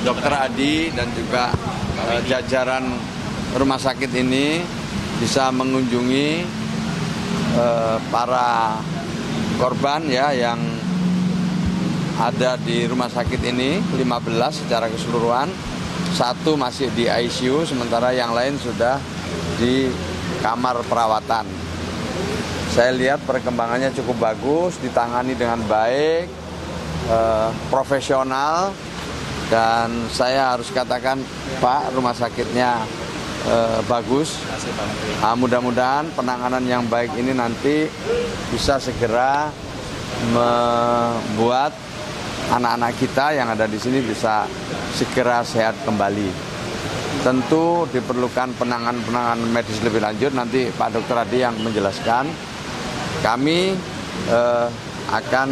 Dr. Adi dan juga jajaran rumah sakit ini bisa mengunjungi para korban ya yang ada di rumah sakit ini, 15 secara keseluruhan. 1 masih di ICU, sementara yang lain sudah di kamar perawatan. Saya lihat perkembangannya cukup bagus, ditangani dengan baik, profesional, dan saya harus katakan Pak, rumah sakitnya bagus. Mudah-mudahan penanganan yang baik ini nanti bisa segera membuat anak-anak kita yang ada di sini bisa segera sehat kembali. Tentu diperlukan penanganan medis lebih lanjut, nanti Pak Dr. Adi yang menjelaskan. Kami akan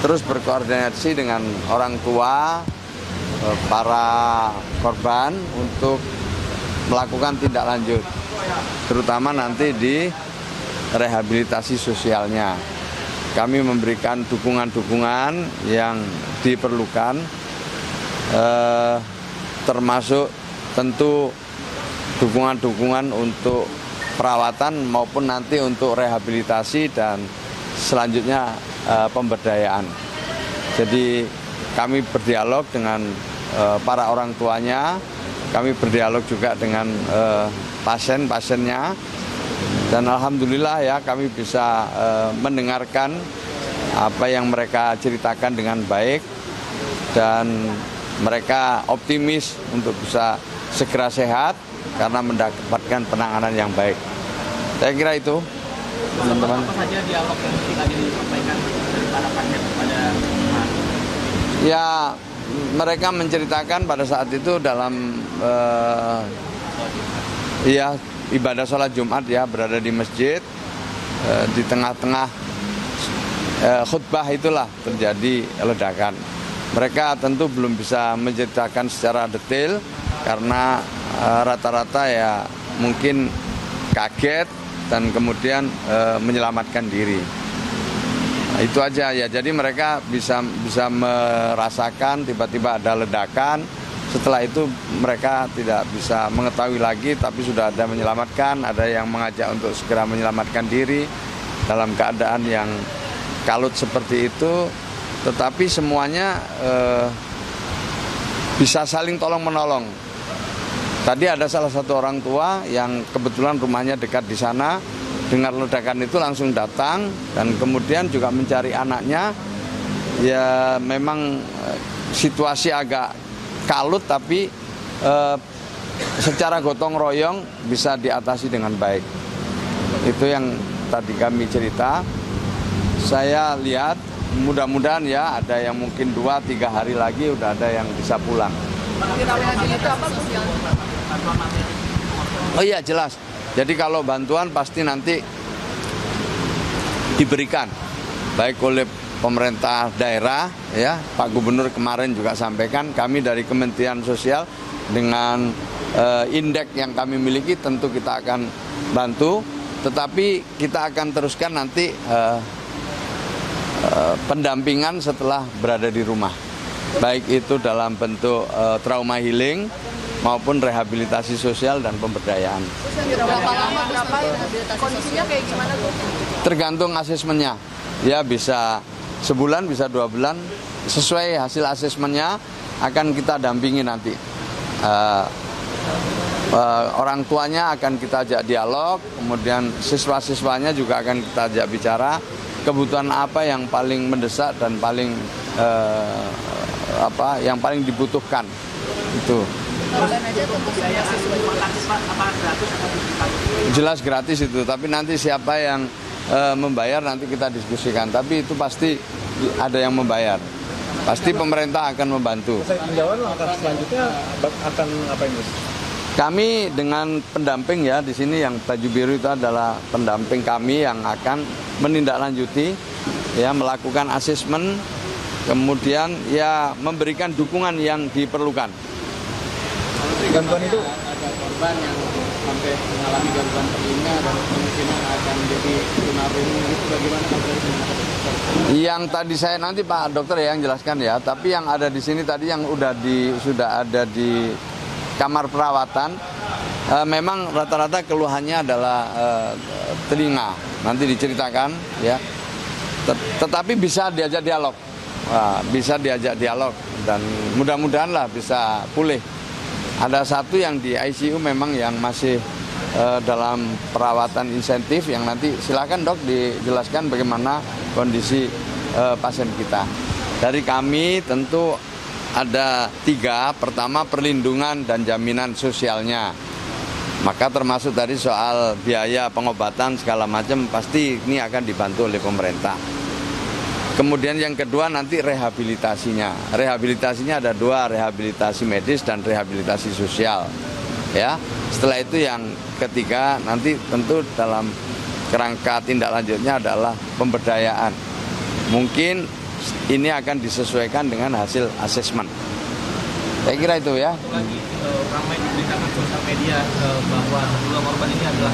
terus berkoordinasi dengan orang tua para korban untuk melakukan tindak lanjut, terutama nanti di rehabilitasi sosialnya. Kami memberikan dukungan-dukungan yang diperlukan, termasuk tentu dukungan-dukungan untuk perawatan maupun nanti untuk rehabilitasi dan selanjutnya pemberdayaan. Jadi kami berdialog dengan para orang tuanya, kami berdialog juga dengan pasien-pasiennya. Dan alhamdulillah ya kami bisa mendengarkan apa yang mereka ceritakan dengan baik dan mereka optimis untuk bisa segera sehat karena mendapatkan penanganan yang baik. Saya kira itu, teman-teman. Apa saja dialog yang tadi disampaikan dari para pasien kepada Ya, mereka menceritakan pada saat itu dalam ibadah sholat Jumat ya, berada di masjid, di tengah-tengah khutbah itulah terjadi ledakan. Mereka tentu belum bisa menceritakan secara detail karena rata-rata ya mungkin kaget dan kemudian menyelamatkan diri. Nah, itu aja ya, jadi mereka bisa merasakan tiba-tiba ada ledakan. Setelah itu mereka tidak bisa mengetahui lagi, tapi sudah ada menyelamatkan, ada yang mengajak untuk segera menyelamatkan diri dalam keadaan yang kalut seperti itu. Tetapi semuanya bisa saling tolong-menolong. Tadi ada salah satu orang tua yang kebetulan rumahnya dekat di sana, dengar ledakan itu langsung datang dan kemudian juga mencari anaknya. Ya memang situasi agak kalut, tapi secara gotong royong bisa diatasi dengan baik. Itu yang tadi kami cerita. Saya lihat mudah-mudahan ya ada yang mungkin 2-3 hari lagi udah ada yang bisa pulang. Oh iya jelas. Jadi kalau bantuan pasti nanti diberikan baik oleh pemerintah daerah ya, Pak Gubernur kemarin juga sampaikan, kami dari Kementerian Sosial dengan indeks yang kami miliki tentu kita akan bantu, tetapi kita akan teruskan nanti pendampingan setelah berada di rumah, baik itu dalam bentuk trauma healing maupun rehabilitasi sosial dan pemberdayaan. Berapa lama, berapa kondisinya kayak gimana tuh? Tergantung asesmennya, ya bisa sebulan, bisa 2 bulan, sesuai hasil asesmennya akan kita dampingi nanti. Orang tuanya akan kita ajak dialog, kemudian siswa-siswanya juga akan kita ajak bicara kebutuhan apa yang paling mendesak dan paling yang paling dibutuhkan itu. Jelas gratis itu, tapi nanti siapa yang membayar nanti kita diskusikan. Tapi itu pasti ada yang membayar. Pasti pemerintah akan membantu. Tinjauan langkah selanjutnya akan apa ini? Kami dengan pendamping ya di sini yang baju biru itu adalah pendamping kami yang akan menindaklanjuti ya, melakukan asesmen, kemudian ya memberikan dukungan yang diperlukan. Bantuan itu korban yang sampai mengalami gangguan telinga dan kemungkinan akan jadi tunarungu itu bagaimana Yang tadi saya nanti Pak Dokter ya yang jelaskan ya, tapi yang ada di sini tadi yang sudah ada di kamar perawatan, memang rata-rata keluhannya adalah telinga. Nanti diceritakan ya. Tetapi bisa diajak dialog. Bisa diajak dialog dan mudah-mudahan lah bisa pulih. Ada satu yang di ICU memang yang masih dalam perawatan insentif yang nanti silakan dok dijelaskan bagaimana kondisi pasien kita. Dari kami tentu ada 3, pertama perlindungan dan jaminan sosialnya. Maka termasuk tadi soal biaya pengobatan segala macam pasti ini akan dibantu oleh pemerintah. Kemudian yang kedua nanti rehabilitasinya. Rehabilitasinya ada 2, rehabilitasi medis dan rehabilitasi sosial. Ya, setelah itu yang ketiga nanti tentu dalam kerangka tindak lanjutnya adalah pemberdayaan. Mungkin ini akan disesuaikan dengan hasil asesmen. Saya kira itu ya. Lagi ramai diberitakan sosial media bahwa 2 korban ini adalah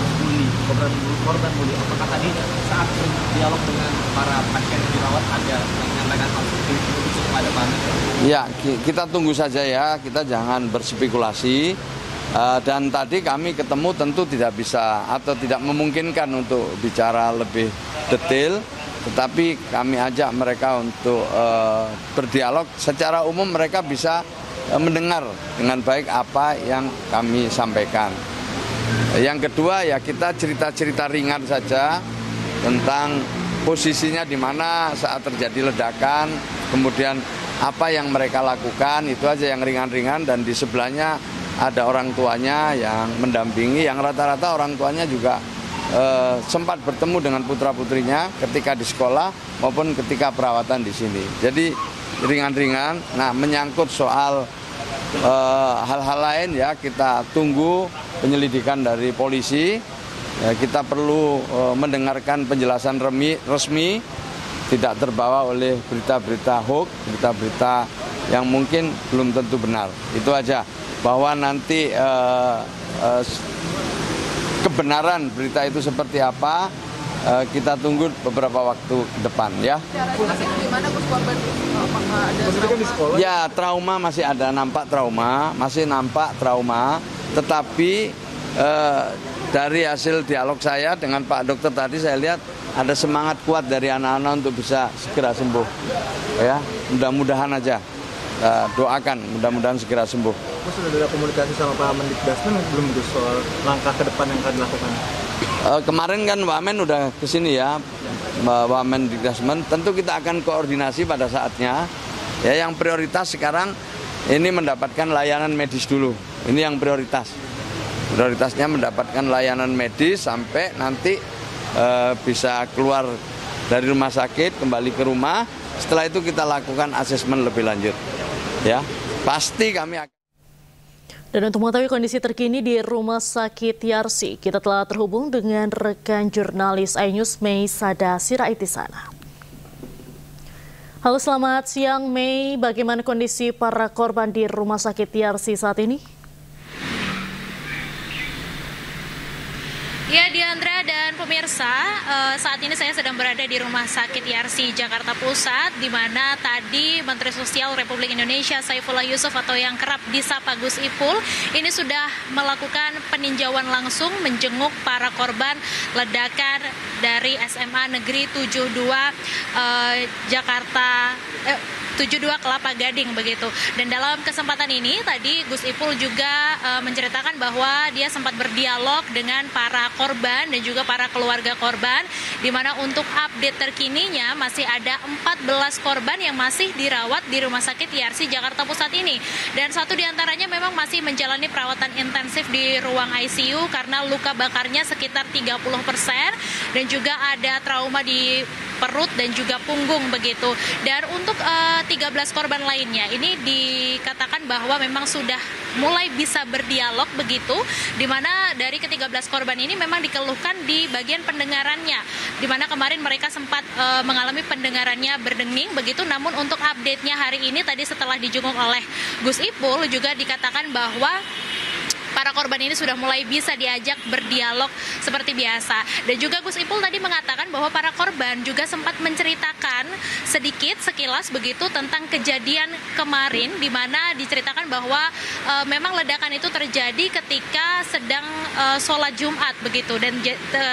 korban bully. Apakah tadi saat dialog dengan para pasien yang dirawat ada yang menyampaikan hal seperti itu kepada Pak Amin? Ya, kita tunggu saja ya. Kita jangan berspekulasi. Dan tadi kami ketemu tentu tidak bisa atau tidak memungkinkan untuk bicara lebih detail. Tetapi kami ajak mereka untuk berdialog. Secara umum mereka bisa mendengar dengan baik apa yang kami sampaikan. Yang kedua ya kita cerita-cerita ringan saja tentang posisinya di mana saat terjadi ledakan, kemudian apa yang mereka lakukan, itu aja yang ringan-ringan. Dan di sebelahnya ada orang tuanya yang mendampingi, yang rata-rata orang tuanya juga sempat bertemu dengan putra-putrinya ketika di sekolah maupun ketika perawatan di sini. Jadi ringan-ringan. Nah, menyangkut soal hal-hal lain ya kita tunggu penyelidikan dari polisi. Kita perlu mendengarkan penjelasan resmi, tidak terbawa oleh berita-berita hoax, berita-berita yang mungkin belum tentu benar. Itu aja. Bahwa nanti kebenaran berita itu seperti apa, kita tunggu beberapa waktu ke depan ya. Gimana korban? Apakah ada trauma? Ya, trauma masih ada, masih nampak trauma. Tetapi dari hasil dialog saya dengan Pak Dokter tadi saya lihat ada semangat kuat dari anak-anak untuk bisa segera sembuh. Ya, mudah-mudahan aja. Doakan mudah-mudahan segera sembuh. Sudah ada komunikasi sama Pak Mendikbudrismen belum itu soal langkah ke depan yang akan dilakukan? Kemarin kan Wamen udah kesini ya, Wamen Mendikbudrismen. Tentu kita akan koordinasi pada saatnya. Ya, yang prioritas sekarang ini mendapatkan layanan medis dulu. Ini yang prioritas. Prioritasnya mendapatkan layanan medis sampai nanti bisa keluar dari rumah sakit kembali ke rumah. Setelah itu kita lakukan asesmen lebih lanjut. Ya, pasti kami akan. Dan untuk mengetahui kondisi terkini di Rumah Sakit Yarsi, kita telah terhubung dengan rekan jurnalis iNews Mei Sada Sirait di sana. Halo, selamat siang Mei. Bagaimana kondisi para korban di Rumah Sakit Yarsi saat ini? Ya, Diandra dan pemirsa, saat ini saya sedang berada di Rumah Sakit Yarsi Jakarta Pusat, di mana tadi Menteri Sosial Republik Indonesia Saifullah Yusuf atau yang kerap disapa Gus Ipul ini sudah melakukan peninjauan langsung menjenguk para korban ledakan dari SMA Negeri 72 72 Kelapa Gading begitu. Dan dalam kesempatan ini tadi Gus Ipul juga menceritakan bahwa dia sempat berdialog dengan para korban dan juga para keluarga korban, di mana untuk update terkininya masih ada 14 korban yang masih dirawat di Rumah Sakit Yarsi Jakarta Pusat ini. Dan satu diantaranya memang masih menjalani perawatan intensif di ruang ICU karena luka bakarnya sekitar 30% dan juga ada trauma di perut dan juga punggung begitu. Dan untuk 13 korban lainnya ini dikatakan bahwa memang sudah mulai bisa berdialog begitu, di mana dari ke-13 korban ini memang dikeluhkan di bagian pendengarannya, di mana kemarin mereka sempat mengalami pendengarannya berdenging begitu. Namun untuk update-nya hari ini tadi setelah dijenguk oleh Gus Ipul juga dikatakan bahwa para korban ini sudah mulai bisa diajak berdialog seperti biasa. Dan juga Gus Ipul tadi mengatakan bahwa para korban juga sempat menceritakan sedikit sekilas begitu tentang kejadian kemarin, di mana diceritakan bahwa memang ledakan itu terjadi ketika sedang sholat Jumat begitu, dan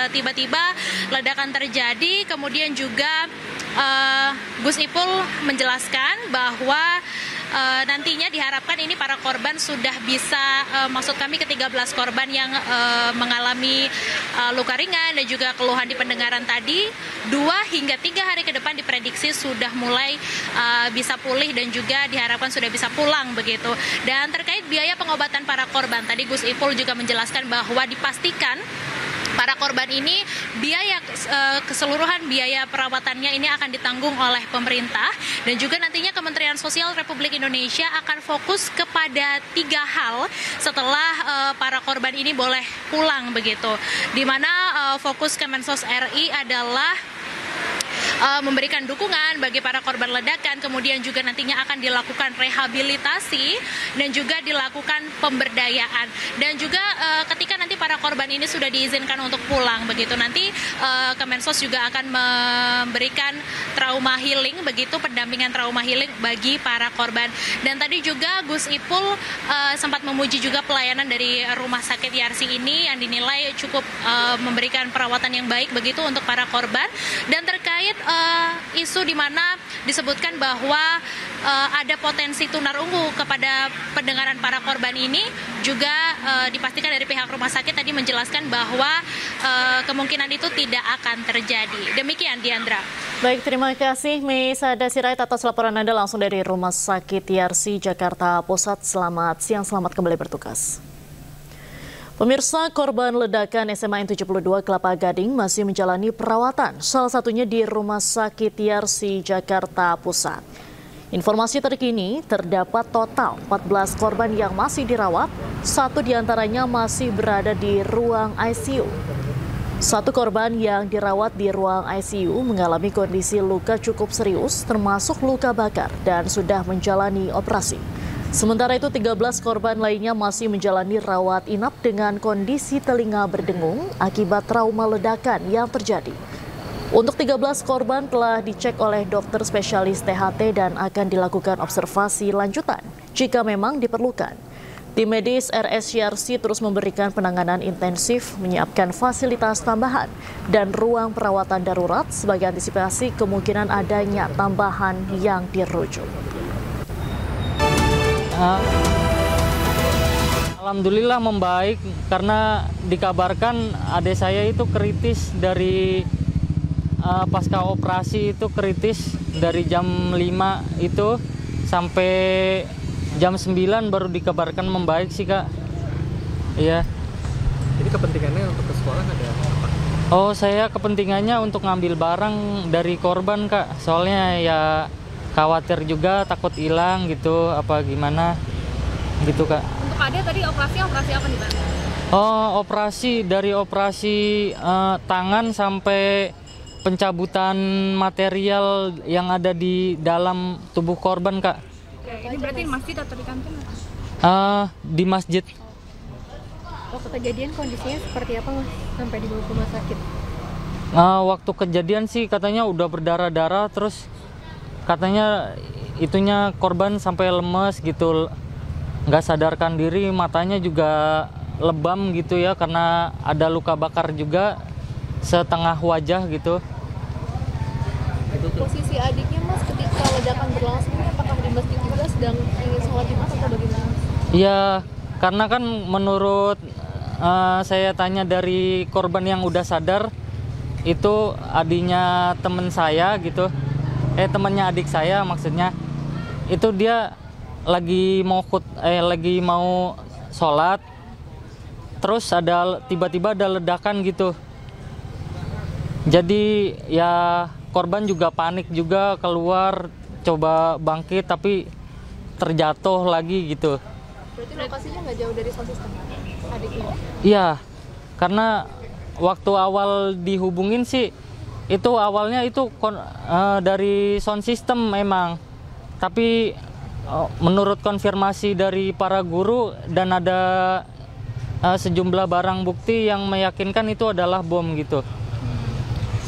tiba-tiba ledakan terjadi. Kemudian juga Gus Ipul menjelaskan bahwa nantinya diharapkan ini para korban sudah bisa, maksud kami ke-13 korban yang mengalami luka ringan dan juga keluhan di pendengaran tadi, 2 hingga 3 hari ke depan diprediksi sudah mulai bisa pulih dan juga diharapkan sudah bisa pulang begitu. Dan terkait biaya pengobatan para korban, tadi Gus Ipul juga menjelaskan bahwa dipastikan para korban ini biaya keseluruhan biaya perawatannya ini akan ditanggung oleh pemerintah, dan juga nantinya Kementerian Sosial Republik Indonesia akan fokus kepada 3 hal setelah para korban ini boleh pulang begitu, di mana fokus Kemensos RI adalah memberikan dukungan bagi para korban ledakan, kemudian juga nantinya akan dilakukan rehabilitasi dan juga dilakukan pemberdayaan. Dan juga ketika nanti para korban ini sudah diizinkan untuk pulang begitu, nanti Kemensos juga akan memberikan trauma healing begitu, pendampingan trauma healing bagi para korban. Dan tadi juga Gus Ipul sempat memuji juga pelayanan dari Rumah Sakit Yarsi ini yang dinilai cukup memberikan perawatan yang baik begitu untuk para korban. Dan terkait isu di mana disebutkan bahwa ada potensi tunarungu kepada pendengaran para korban ini, juga dipastikan dari pihak rumah sakit tadi menjelaskan bahwa kemungkinan itu tidak akan terjadi. Demikian, Diandra. Baik, terima kasih Meisada Sirait atas laporan Anda langsung dari Rumah Sakit Yarsi Jakarta Pusat. Selamat siang, selamat kembali bertugas. Pemirsa, korban ledakan SMA N 72 Kelapa Gading masih menjalani perawatan, salah satunya di Rumah Sakit Yarsi Jakarta Pusat. Informasi terkini, terdapat total 14 korban yang masih dirawat, 1 diantaranya masih berada di ruang ICU. 1 korban yang dirawat di ruang ICU mengalami kondisi luka cukup serius, termasuk luka bakar, dan sudah menjalani operasi. Sementara itu 13 korban lainnya masih menjalani rawat inap dengan kondisi telinga berdengung akibat trauma ledakan yang terjadi. Untuk 13 korban telah dicek oleh dokter spesialis THT dan akan dilakukan observasi lanjutan jika memang diperlukan. Tim medis RS Yarsi terus memberikan penanganan intensif, menyiapkan fasilitas tambahan dan ruang perawatan darurat sebagai antisipasi kemungkinan adanya tambahan yang dirujuk. Alhamdulillah membaik, karena dikabarkan adik saya itu kritis dari pasca operasi, itu kritis dari jam 5 itu sampai jam 9 baru dikabarkan membaik sih, Kak. Iya. Jadi kepentingannya untuk ke sekolah ada apa? Oh, saya kepentingannya untuk ngambil barang dari korban, Kak. Soalnya ya khawatir juga, takut hilang gitu, apa gimana gitu, Kak. Untuk adek tadi operasi apa nih, Pak? Oh, dari operasi tangan sampai pencabutan material yang ada di dalam tubuh korban, Kak. Ini berarti di masjid atau di kantin? Di masjid. Waktu kejadian kondisinya seperti apa, Mas, sampai dibawa ke rumah sakit? Waktu kejadian sih katanya udah berdarah-darah, terus katanya itunya korban sampai lemes gitu, nggak sadarkan diri, matanya juga lebam gitu ya, karena ada luka bakar juga setengah wajah gitu. Posisi adiknya, Mas, ketika ledakan berlangsung, apakah di masjid juga sedang ingin sholat Jumat atau bagaimana? Iya, karena kan menurut saya tanya dari korban yang udah sadar, itu adiknya temen saya gitu, temannya adik saya maksudnya, itu dia lagi mau sholat, terus tiba-tiba ada ledakan gitu. Jadi ya korban juga panik juga, keluar coba bangkit tapi terjatuh lagi gitu. Berarti lokasinya nggak jauh dari sound system adiknya? Iya, karena waktu awal dihubungin sih, itu awalnya itu dari sound system memang, tapi menurut konfirmasi dari para guru dan ada sejumlah barang bukti yang meyakinkan itu adalah bom gitu.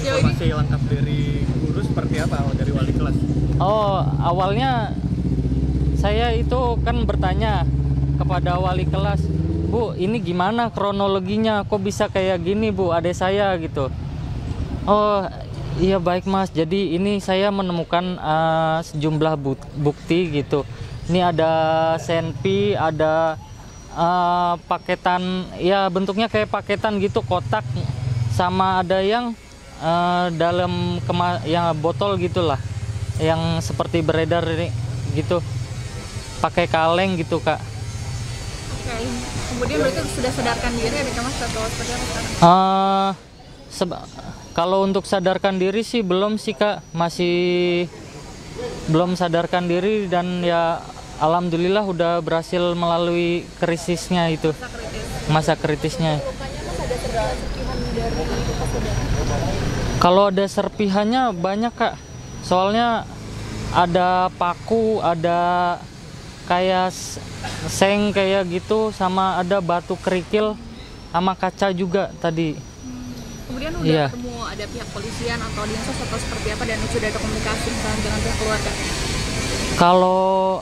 Informasi lengkap dari guru seperti apa, dari wali kelas? Oh, awalnya saya itu kan bertanya kepada wali kelas, Bu, ini gimana kronologinya? Kok bisa kayak gini, Bu, adik saya gitu. Oh, iya baik Mas. Jadi ini saya menemukan sejumlah bukti gitu. Ini ada senpi, ada paketan, ya bentuknya kayak paketan gitu, kotak, sama ada yang dalam yang botol gitulah, yang seperti beredar ini gitu, pakai kaleng gitu Kak. Oke. Kemudian berarti sudah sadarkan diri ya Mas atau seperti apa sekarang? Kalau untuk sadarkan diri sih belum sih Kak, masih belum sadarkan diri, dan ya alhamdulillah udah berhasil melalui krisisnya itu, masa kritisnya. Lukanya Mas ada serpihan dari bekas ledakan? Kalau ada serpihannya banyak Kak, soalnya ada paku, ada kayak seng kayak gitu, sama ada batu kerikil, sama kaca juga tadi. Kemudian udah ketemu ada pihak polisian atau dinsos atau seperti apa, dan sudah ada komunikasi dengan pihak keluarga? Kalau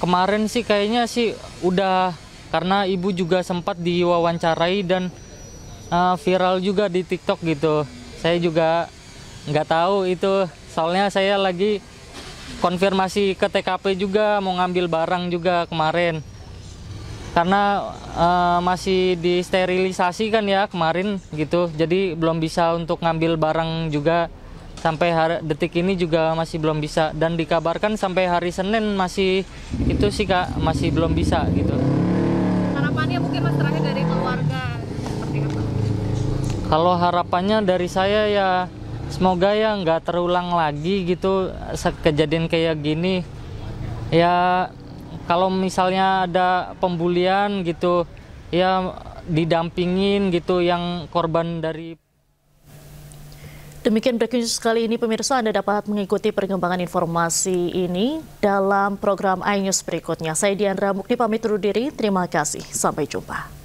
kemarin sih kayaknya sih udah, karena ibu juga sempat diwawancarai dan viral juga di TikTok gitu. Saya juga nggak tahu itu, soalnya saya lagi konfirmasi ke TKP juga, mau ngambil barang juga kemarin. Karena masih disterilisasi kan ya kemarin gitu, jadi belum bisa untuk ngambil barang juga. Sampai detik ini juga masih belum bisa, dan dikabarkan sampai hari Senin masih itu sih Kak, masih belum bisa gitu. Harapannya mungkin Mas terakhir dari keluarga seperti apa? Kalau harapannya dari saya ya semoga ya nggak terulang lagi gitu kejadian kayak gini. Ya kalau misalnya ada pembulian gitu ya didampingin gitu yang korban dari. Demikian breaking news kali ini pemirsa, Anda dapat mengikuti perkembangan informasi ini dalam program iNews berikutnya. Saya Diandra Mukti pamit undur diri, terima kasih, sampai jumpa.